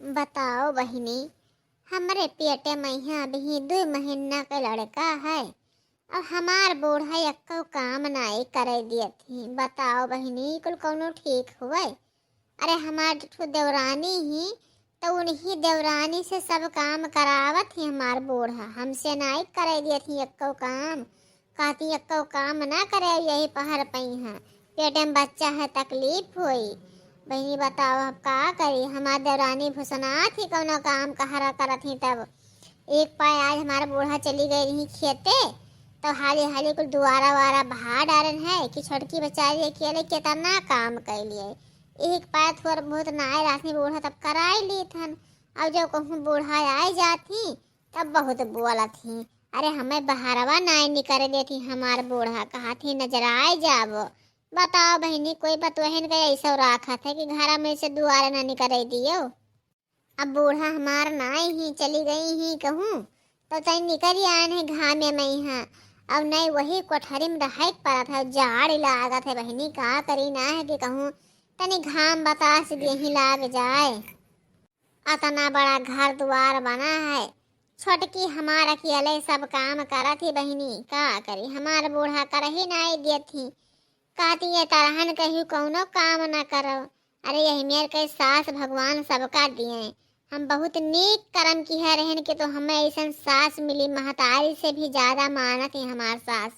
बताओ बहिनी, हमरे पेटे में यहाँ अभी 2 महीना का लड़का है और हमार बूढ़ा यक्को काम नाई करे दिए थी। बताओ बहिनी, कुल कौनो ठीक हुए? अरे हमार ठो देवरानी ही तो उन्हीं देवरानी से सब काम करावत ही। हमार बूढ़ा हमसे नाई करे दिए थी यक्को काम। कहती यक्को काम ना करे, यही पहर पई है, पेटे में बच्चा है, तकलीफ हुई। बहनी बताओ अब का करी? हमार देवरानी भुसना थी कौनो काम कहरा करत ही। तब एक पाए आज हमारा बूढ़ा चली गई रही खेते, तो हाली हाली कुल दुआरा वारा बहा डारन है कि छोटकी बेचारी अकेले कितना काम कैलिए। एक पाए थोड़ा बहुत नाय राखी बूढ़ा तब कराई ली थन। अब जब कहूँ बूढ़ा आए जाती तब बहुत बोला थी, अरे हमें बहारवा नाय निकर देती। हमार बूढ़ा कहा थी नजर आए जाबो। बताओ बहनी, कोई बतवहन का ऐसा राखा था कि घर में से दुआरा ना निकर दियो। अब बूढ़ा हमार नाई ही चली गई ही कहूँ तो तई निकल आए हैं घामे में यहाँ। अब नहीं वही कोठरी में रह पड़ा था, जाड़ लागत है बहनी, का करी ना है कि कहूँ तनी घाम बतास दे ही लाग जाए। अतना बड़ा घर द्वार बना है, छोटकी हमार अकेले सब काम करत थी बहनी, का करी? हमार बूढ़ा कर ही नहीं दिए थी। कहती है तरहन कही कौनो काम ना करो। अरे यही मेरे के सास भगवान सबका दिए, हम बहुत नेक कर्म की है रहन के तो हमें ऐसा सास मिली। महतारी से भी ज्यादा मानत है हमार सास।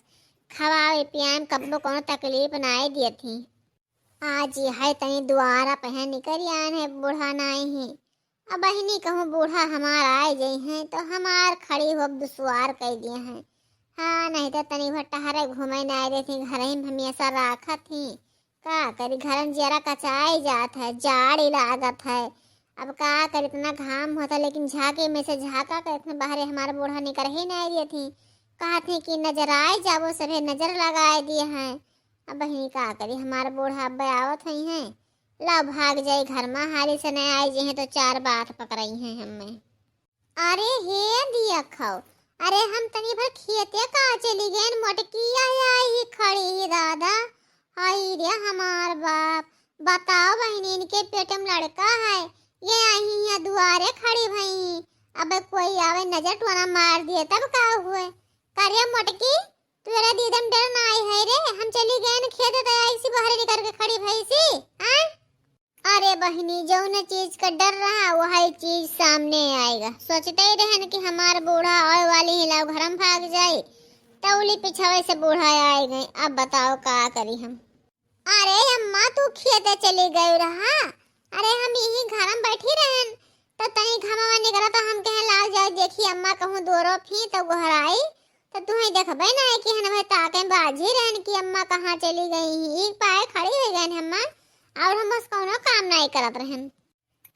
खवाए पियाम कब्बो कोनो तकलीफ नाई दिए थी। आज है तनी दुआरा पहन निकल आन है, बूढ़ा नाई है। अब बहनी कहूँ बूढ़ा हमार आए गई हैं तो हमार खड़ी हो दुसवार कह दिए हैं। हाँ नहीं तो तनी भर टहरे घूमे ना आए थी, घर ही में हमेशा राखत थी। का करी घर में जरा कचाई जात है, जाड़ लागत है। अब का कर इतना घाम होता, लेकिन झाके में से झाका कर इतना बाहर हमारा बूढ़ा निकर ही नहीं दिए थी। कहा थे कि नजर आए जाबो, सभी नजर लगाए दिए हैं। अब बहनी का करी, हमारा बूढ़ा अब आवत ही है, ला भाग जाए घर में, हाली से नहीं आई जी तो 4 बात पकड़ाई हैं हमें। अरे हे दिया खाओ, अरे हम तनी भर खेते का चली गए, मोटकिया आई ही खड़ी ही दादा। हाय रे हमार बाप, बताओ बहनी इनके पेट में लड़का है, ये आई यहाँ दुआरे खड़ी भई। अब कोई आवे नजर टोना मार दिए तब का हुए? करे मोटकी तेरा दीदम डर ना आई है रे, हम चली गए न खेते तो ऐसी बाहर निकल के खड़ी भई सी। हां अरे बहनी, जो न चीज का डर रहा वही चीज सामने आएगा। सोचते ही रहन कि हमारा बूढ़ा आए वाली ही लाओ घर में भाग जाए, तौली पिछावे से बूढ़ा आए गए। अब बताओ का करी हम? अरे अम्मा तू खेते चली गई रहा, अरे हम यही घर में बैठी रहन तो तनी घामा निकला तो हम कहे ला जाओ देखी अम्मा कहूँ दोरो फी तो घर आई तो तुम्हें देखबे ना कि हन भाई ताके बाजी रहन कि अम्मा कहाँ चली गई ही। एक पाए खड़ी हो गए अम्मा और हम बस कौनो काम नहीं करत रहन।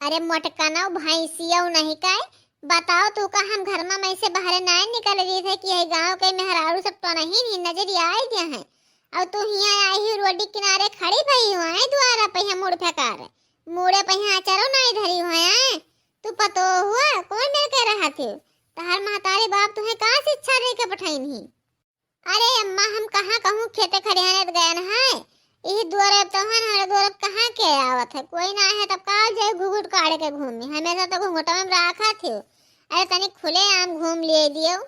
अरे मोटकना भैंसिया नहीं काय, बताओ तू का हम घर में से बाहर नहीं निकल रही थे कि ये गांव के मेहरारू सब तो नहीं नजर आए दिया है। अब तू यहाँ आई ही रोडी किनारे खड़ी भई हुआ है, द्वारा पे मुड़ फेंकार मुड़े पे चलो नहीं धरी हुआ है। तू पतो हुआ कौन मिल के रहा थे? तहार महतारी बाप तुम्हें कहाँ शिक्षा दे के पठाइन ही? अरे अम्मा हम कहाँ कहूँ खेते खड़ियाने गए न है, यही द्वारा तो हमारे द्वारा कहाँ के आवत है, कोई ना है तब काल जाए घुघुट काट के घूमी, हमेशा तो घुंघटा में रखा थे। अरे तनी खुले आम घूम लिए दियो।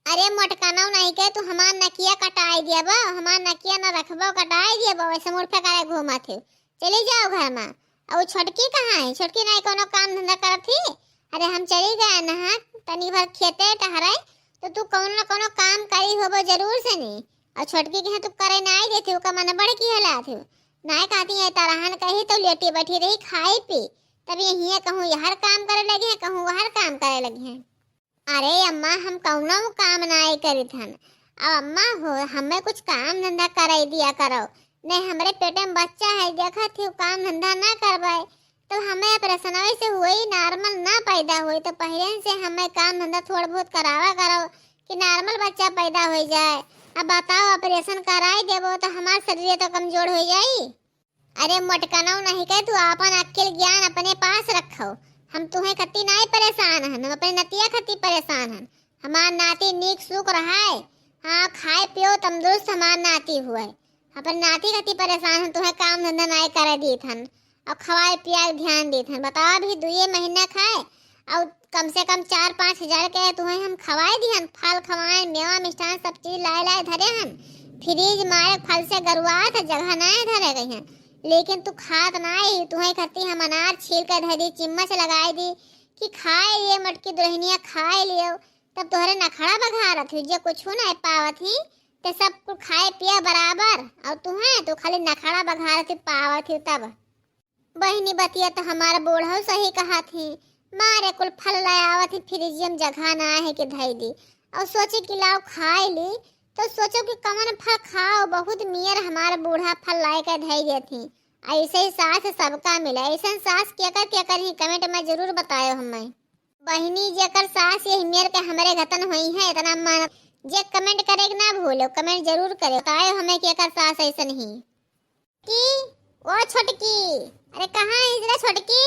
अरे मोटकाना नहीं के तू हमार नकिया कटाई दिया बा, हमार नकिया न रखबो कटाई दिया बा, वैसे मुड़ फेंकाए घूमा थे। चली जाओ घर में। और छोटकी कहाँ है? छोटकी नहीं कोनो काम धंधा करत थी। अरे हम चली गए ना तनी भर खेते टहराए तो तू कौन ना कोनो काम करी होबो जरूर से नहीं। और छोटकी के तू करे नहीं देती, का मन बड़ की हला थे नहीं कहती है तरहन कही तो लेटी बैठी रही खाई पी, तब ये कहूँ यहर काम करे लगे हैं, कहूँ वहर काम करे लगे हैं। अरे अम्मा हम कौनो काम नहीं करी थन। अब अम्मा हो हमें कुछ काम धंधा कराई दिया करो, नहीं हमारे पेटे में बच्चा है देखा थी काम धंधा ना करवाए तो हमें प्रसनवे से हुई नॉर्मल ना पैदा हुई तो पहले से हमें काम धंधा थोड़ा बहुत करावा करो कि नॉर्मल बच्चा पैदा हो जाए। अब बताओ ऑपरेशन कराई देबो तो हमार शरीर तो कमजोर हो जाई। अरे मोटकना नहीं कह तू अपन अक्ल ज्ञान अपने पास रखो, हम तुम्हें कति नहीं परेशान हन, हम अपने नतिया खती परेशान हन। हमार नाती नीक सुख रहा है, हाँ खाए पियो तंदुरुस्त हमार नाती हुए, अपन नाती खती परेशान हन, तुम्हें काम धंधा नहीं करे दी थन। और खवाए पियाए ध्यान देत हन। बताओ अभी 2 महीना खाए और कम से कम 4-5 हजार के तुम्हें हम खवाए दिहन। फल खवाए, मेवा मिष्ठान सब चीज लाए लाए धरे हन। फ्रीज मारे फल से गरुआत जगह ना धरे गई हैं, लेकिन तू खात नहीं। तुम्हें कहती हम अनार छील कर धर दी, चिम्मच लगाई दी कि खाए लिए मटकी दुल्हनिया खाए लियो। तब तोहरे नखड़ा बघारत हुई, जो कुछ नहीं पावत ही ते सब कुछ खाए पिया बराबर, और तुम्हें तो खाली नखड़ा बघारत पावत ही। तब बहनी बतिया तो हमारा बूढ़ा सही कहा थी, मारे कुल फल लाए आवत ही फ्रिजियम जगह ना है कि धई दी, और सोचे कि लाओ खाए ली। तो सोचो कि कमन फल खाओ, बहुत मियर हमारा बूढ़ा फल लाए कर धई देती। ऐसे ही सास सबका मिला, ऐसा सास क्या कर ही कमेंट में जरूर बतायो हमें। बहनी जेकर सास ये मेर के हमारे घतन हुई है इतना मान जे कमेंट करे ना भूलो, कमेंट जरूर करे, बतायो हमें कि एकर सास ऐसा नहीं की। ओ छोटकी, अरे कहाँ है इधर छोटकी?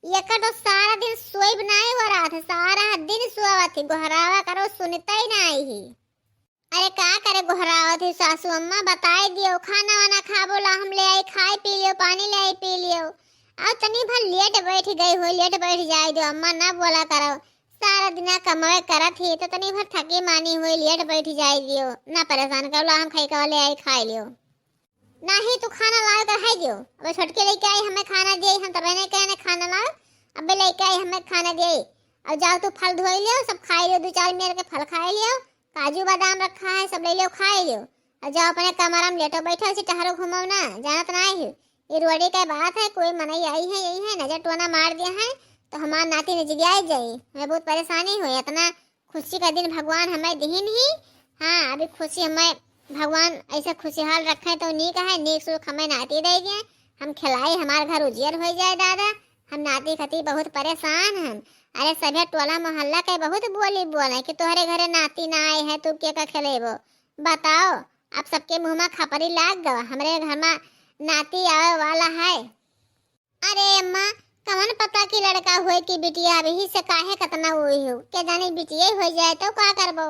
ये का तो सारा दिन सोई बनाए हो रहा था, सारा दिन सोवा थी, गोहरावा करो सुनता ही ना आई ही। अरे का करे गोहरावा थी सासू अम्मा, बताए दियो खाना वाना खा बोला हम ले आई, खाए पी लियो, पानी ले आई पी लियो। अब तनी भर लेट बैठ गई हो, लेट बैठ जाए दो अम्मा ना बोला करो, सारा दिन कमाए करत ही तो तनी भर थकी मानी हुई, लेट बैठ जाए दियो ना परेशान करो, हम खाई का ले आई खाए लियो। नहीं तू खाना ला कर है दियो। अब छोटके लेके आई हमें खाना दिए, हम तब नहीं कहने खाना ला, अब लेके आई हमें खाना दिए। अब जाओ तू फल धोई लियो, सब खाए लियो, 2-4 मेरे के फल खाए लियो, काजू बादाम रखा है सब ले लियो खाए लियो। और जाओ अपने कमरा में लेटो बैठो, उसे टहरो घुमाओ ना, जानत ना है ये रोड़ी का बात है, कोई मनाई आई है यही है, नजर टोना मार दिया है तो हमार नाती नजरिया जाई, हमें बहुत परेशानी हुई। इतना खुशी का दिन भगवान हमें दीन ही। हाँ अभी खुशी हमें भगवान ऐसे खुशहाल रखे तो नीक है, नीक सुख हमें नाती दे दिए, हम खिलाई हमारे घर उजियर हो जाए दादा, हम नाती खती बहुत परेशान हैं। अरे सभी टोला मोहल्ला के बहुत बोली बोले कि तुम्हारे घरे नाती ना आए है, तू क्या खेलेबो बताओ। अब सबके मुँह में खपरी लाग गवा, हमारे घर में नाती आवे वाला है। अरे अम्मा कमन पता कि लड़का हुए कि बिटिया, अभी से काहे कतना हुई हो, क्या जाने बिटिया हो जाए तो का करबो।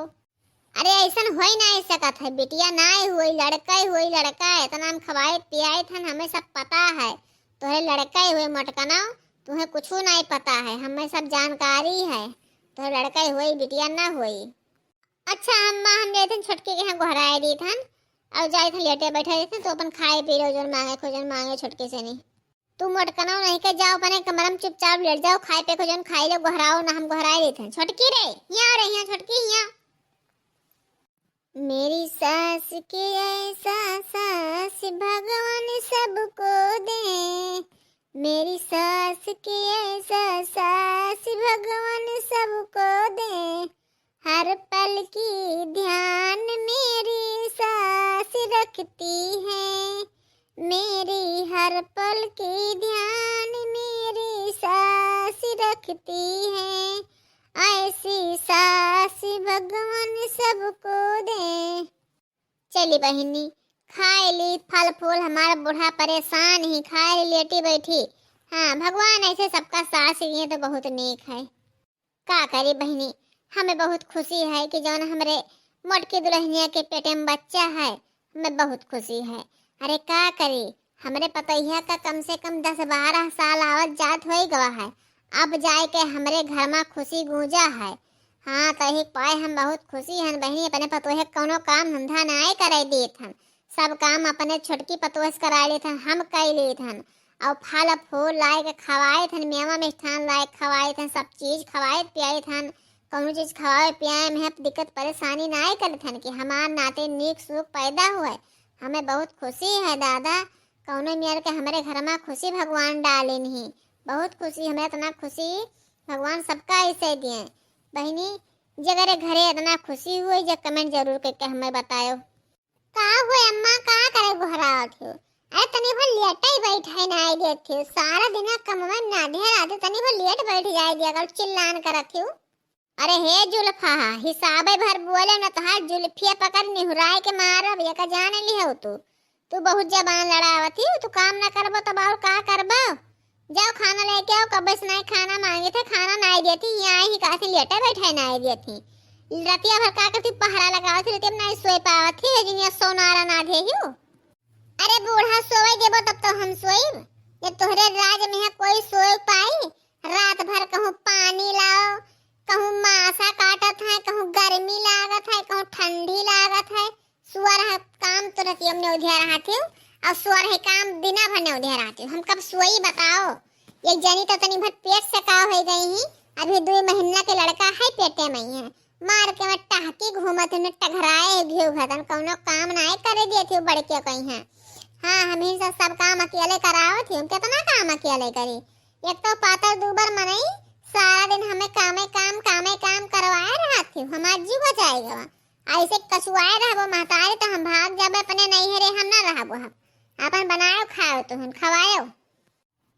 अरे ऐसा हो ही ना सकत है, बिटिया ना हुई लड़का ही हुई, लड़का इतना हम खवाए पियाए थे हमें सब पता है, तोहे लड़का ही हुए मटकना, तुम्हें कुछ नहीं पता है, हमें सब जानकारी है, तो लड़का ही हुई बिटिया ना हुई। अच्छा अम्मा हम गए थे छोटके के यहाँ घोराए दी थन, अब जाए थे लेटे बैठे थे तो अपन खाए पी लो, जो मांगे खोजन मांगे छोटके से नहीं, तुम मटकना नहीं के जाओ अपने कमरा में चुपचाप लेट जाओ, खाए पे खोजन खाई लो, घोराओ ना, हम घोराए दी थे। छोटकी रे यहाँ रही है छोटकी यहाँ। मेरी सास के ऐसा सास भगवान सबको दे, मेरी सास के ऐसा सास भगवान सबको दे, हर पल की ध्यान मेरी सास रखती है, मेरी हर पल की ध्यान मेरी सास रखती है, ऐसी सास भगवान सबको दे। चली बहिनी खाए ली फल फूल, हमारा बूढ़ा परेशान ही खाए लेटी बैठी। हाँ भगवान ऐसे सबका सास ये तो बहुत नेक है, का करी बहनी, हमें बहुत खुशी है कि जौन हमारे मोटकी दुल्हनिया के पेटे में बच्चा है, हमें बहुत खुशी है। अरे का करी हमारे पतैया का कम से कम 10-12 साल आवत जात हो गवा है, अब जाए के हमारे घर में खुशी गूंजा है। हाँ तही पाए हम बहुत खुशी हैं बहनी, अपने पतोहे कोनो काम धंधा ना करे देत हन, सब काम अपने छोटकी पतोह से करा लेत हन, हम कई लेत हन, और फल फूल लाए के खवाए थन, मेवा मिष्ठान लाए खवाए थन, सब चीज खवाए पियाए थन, कौनो चीज खवाए पियाए में दिक्कत परेशानी ना करे थन कि हमार नाते नीक सुख पैदा हुए। हमें बहुत खुशी है दादा, कौनो मेर के हमारे घर में खुशी भगवान डाले नहीं, बहुत खुशी, हमें इतना खुशी भगवान सबका ऐसे दिए। बहनी जगह घरे इतना खुशी हुई जो कमेंट जरूर करके हमें बतायो। का हुए अम्मा का करे घोरावत हो? अरे तनी भर लेट ही बैठे ना आई देत थी, सारा दिन कमवा ना ढेर आते, तनी भर लेट बैठ जाए दिया कर चिल्लान करत थी। अरे हे जुल्फा हिसाबे भर बोले न तो हाथ जुल्फिया पकड़ निहुराए के मारब, ये का जाने ली हो तू बहुत जबान लड़ावत ही, तू काम ना करबो तब और का करबो। जाओ खाना लेके आओ, कब से नहीं खाना मांगे थे, खाना नहीं देती, यहाँ ही काहे लेटे बैठे नहीं देती, रतिया भर का करती पहरा लगावत थी, तब नहीं सोए पावत थी, जिनिया सोनारा ना दे ही। अरे बूढ़ा सोए देबो तब तो हम सोईब, ये तोहरे राज में है कोई सोए पाई? रात भर कहूँ पानी लाओ, कहूँ मासा काटत है, कहूँ गर्मी लागत है, कहूँ ठंडी लागत है। सुअर है काम तो रति हमने उधिया रहती हूँ और सुअर है काम बिना भर ने उधिया रहती हूँ। हम कब सोई बताओ? एक जनी तो तनी भर पेट से का हो गई ही, अभी 2 महीना के लड़का है पेटे में ही है। मार के मैं टहकी घूमत है, टघराए घियो घतन कौनो काम ना करे देती बड़के कहीं है। हाँ हम ही सब काम अकेले करावत थी, हम कितना काम अकेले करी। एक तो पातर दूबर मनई सारा दिन हमें कामे काम करवाए रहती हूँ, हमार जीव हो जाएगा। ऐसे कछुआए रहबो महतारी तो हम भाग जाबे अपने नहीं हरे, हम ना रहबो, हम अपन बनाओ खाओ तो हम खवाओ।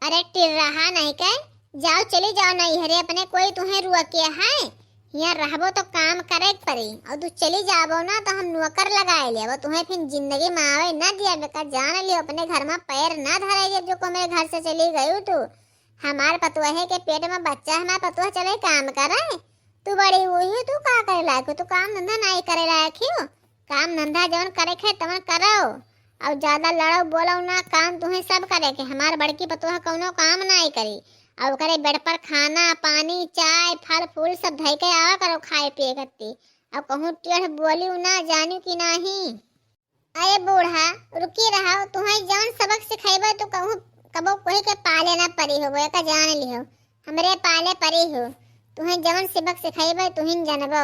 अरे टिर रहा नहीं के जाओ चली जाओ नहीं हरे अपने, कोई तुम्हें रुकिया है? यहाँ रहबो तो काम करे पड़ी और तू चली जाबो ना तो हम नौकर लगाए लेबो तुम्हें, फिर जिंदगी में आवे ना दिया बेकार जान लियो, अपने घर में पैर ना धराइए जो को मेरे घर से चली गई तू। हमार पतुआ है के पेट में बच्चा, हमार पतुआ चले काम करे, तू बड़ी हुई तू का करे लायक, तू काम धंधा नहीं करे लायक हो। काम धंधा जवन करे खे तवन करो और ज्यादा लड़ो बोलो ना, काम तुम्हें सब करे के। हमार बड़की पतुआ कौनो काम नहीं करी और करे बेड पर खाना पानी चाय फल फूल सब धई के आवा करो खाए पिए करती। अब कहूँ टेढ़ बोली ना जानी कि नहीं। अरे बूढ़ा रुकी रहो, तुम्हें जौन सबक सिखेबे तो कहूँ कबो कोई के पाले ना परी हो, का जान लियो हमरे पाले परी हो। तुम्हें जौन सबक सिखेबे तुहिन जानबो।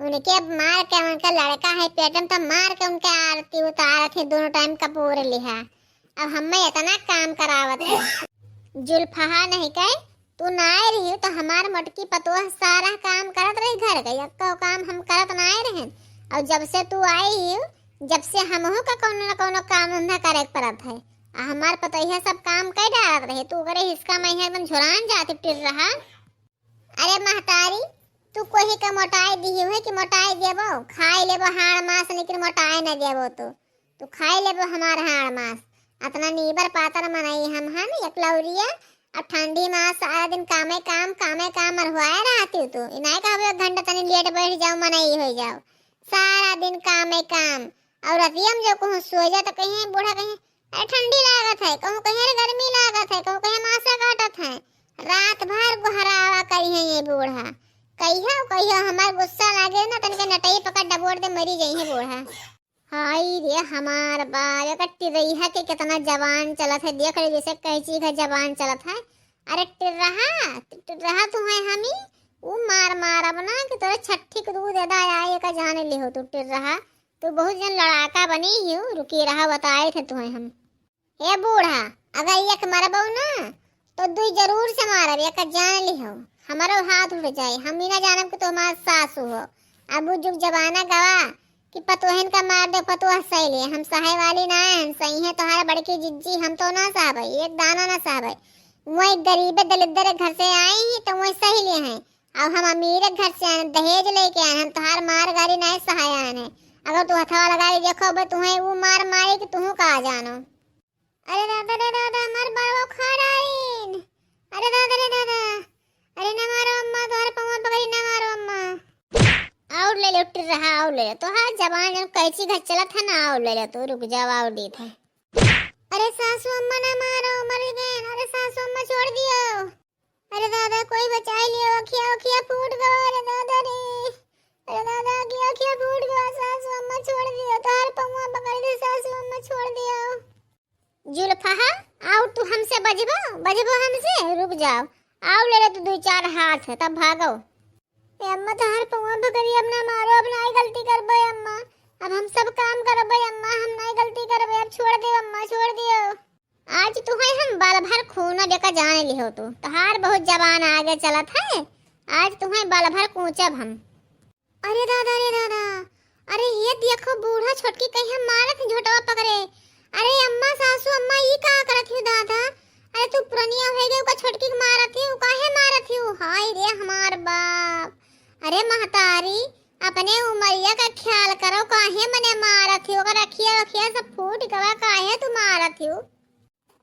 उनके मार के उनका लड़का है पेटम तो मार के उनके आरती उतारत है, दोनों टाइम कपूर लिहा। अब हमें इतना काम करावत है जुल्फहा नहीं कहे तू ना आए रही तो हमार मटकी पतोह सारा काम करत रही घर का, यक्का काम हम करत ना आए रहे। और जब से तू आई हो जब से हमहू का कोनो न कोनो काम धंधा करे पड़त है, हमार पतोहिया सब काम कर डालत रहे, तू करे हिसका मैं एकदम झुरान जाती टिर रहा। अरे महतारी तू कोई का मोटाई दी है कि मोटाई देबो? खाई लेबो हाड़ मास लेकिन मोटाई न देबो, तू खाई लेबो हमार हाड़ मास। अतना नीबर पातर मनाई हम हन एक लौरिया अब ठंडी में सारा दिन कामे काम मरवाए रहती तू। इनाय का एक घंटा तनी लेट बैठ जाओ मनाई हो जाओ, सारा दिन कामे काम। और रतियम जो कहूँ सो जा तो कहीं बूढ़ा कहीं अरे ठंडी लागत है, कहूँ कहीं गर्मी लागत है, कहूँ कहीं मासा काटत है, रात भर गुहरावा करी है ये बूढ़ा। कहियो हमार गुस्सा लागे ना तनिक नटई पकड़ डबोड़ दे मरी जाई है बूढ़ा। हाय रे हमार बाल कट्टी रही है कि कितना जवान चलत है, देख रहे जैसे कैची का जवान चलत है। अरे टिर रहा तुम्हें हमी वो मार अब ना कि तोरे छठी के दूध अदा आए का जाने ले हो। तू टिर रहा तू बहुत जन लड़ाका बनी हो, रुकी रहा बताए थे तुम्हें हम। ए बूढ़ा अगर एक मरबो ना तो 2 जरूर से मारब, एक जान ली हो हमारो हाथ उठ जाए, हम ही ना जानब कि तो हमार सासू हो। अब जुग जमाना गवा कि पतोहन का मार दे पतोह सही ले, हम सहाय वाली ना है, सही है तुम्हारा बड़की जिज्जी, हम तो ना साहब एक दाना ना साहब। वही गरीब दलिद्र घर से आए ही तो वही सही ले हैं, और हम अमीर घर से आए दहेज लेके आए, हम तुम्हार मार गाड़ी नहीं सहाय आने। अगर तू हथवा लगा देखो बे तुम्हें वो मार मारे कि तू कहा जानो। अरे दादा हमार बड़ो खा रही। अरे दादा अरे ना मारो अम्मा, तुम्हारे पवा पकड़ी ना मारो अम्मा। और ले लो टिर रहा और ले लो तो हाँ जवान जब कैची घर चला था ना, और ले लो तो रुक जाओ और दी था। अरे सासू अम्मा ना मारो मर गए, अरे सासू अम्मा छोड़ दियो। अरे दादा कोई बचाई लियो, अखिया फूट गया। अरे दादा रे, अरे दादा अखिया फूट गया, सासू अम्मा छोड़ दियो, तार पवा पकड़ दे सासू अम्मा छोड़ दियो। जुल्फहा आओ तू हमसे बजबो हमसे, रुक जाओ आओ ले लो तो 2-4 हाथ है तब भागो। अम्मा तार पवा पकड़ी, अब ना मारो, अब नहीं गलती करबे अम्मा, अब हम सब काम करबे अम्मा, हम नहीं गलती करबे, अब छोड़ दियो अम्मा छोड़ दियो। आज तुम्हें हम बाल भर खूना देकर जाने लिहो, तू तहार बहुत जवान आगे चलत है, आज तुम्हें बाल भर कूचब हम। अरे दादा अरे ये देखो बूढ़ा छोटकी कहीं हम मारत झोटवा पकड़े। अरे अम्मा सासू अम्मा ये का करत हो दादा? अरे तू पुरनिया हो गई का छोटकी मारत है, काहे मारत है? हाय रे हमार बाप। अरे महतारी अपने उमरिया का ख्याल करो, काहे मने मारत हो? अगर रखिया सब फूट गवा, काहे तू मारत हो?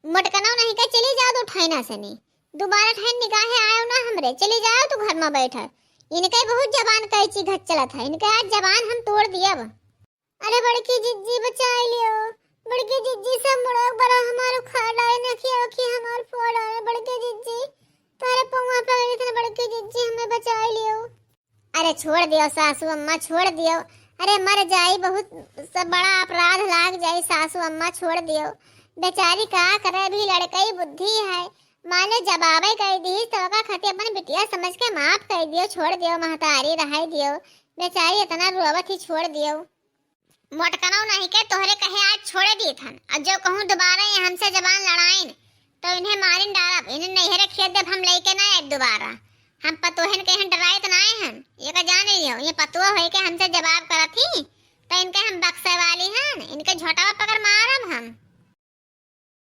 मटकना नहीं का चली जाओ तो उठाई ना सनी, दोबारा ठहन निगाहे आयो ना हमरे, चली जाओ तू घर में बैठा। इनके बहुत जबान कैची घट चलत है, इनके आज जबान हम तोड़ दिया। अरे बड़की जिज्जी बचाई लियो, बड़के जिज्जी से मुड़क बड़ा हमारो खा डाले नखिया ओखी हमार फोड़ डाले बड़के जिज्जी तारे पौवा पे गई थे बड़के जिज्जी हमें बचा लियो। अरे छोड़ दियो सासू अम्मा छोड़ दियो। अरे मर जाई बहुत सब बड़ा अपराध लाग जाई सासू अम्मा छोड़ दियो। बेचारी का करे भी लड़कई बुद्धि है माने जवाबे कह दी तो का खती अपन बिटिया समझ के माफ कर दियो छोड़ दियो महतारी रहाई दियो। बेचारी इतना रोवत ही छोड़ दियो। मोटकनौ नहीं के तोहरे कहे आज छोड़े दी थन और जो कहूँ दोबारा ये हमसे जबान लड़ाइन तो इन्हें मारिन डालब इन्हें नहरे खेत देव हम लेके ना आए दोबारा। हम पतोहन के हन डराए तो ना हन ये का जान लियो ये पतुआ होए के हमसे जवाब करत ही तो इनके हम बक्से वाली हन इनके झोटावा पकड़ मारब हम।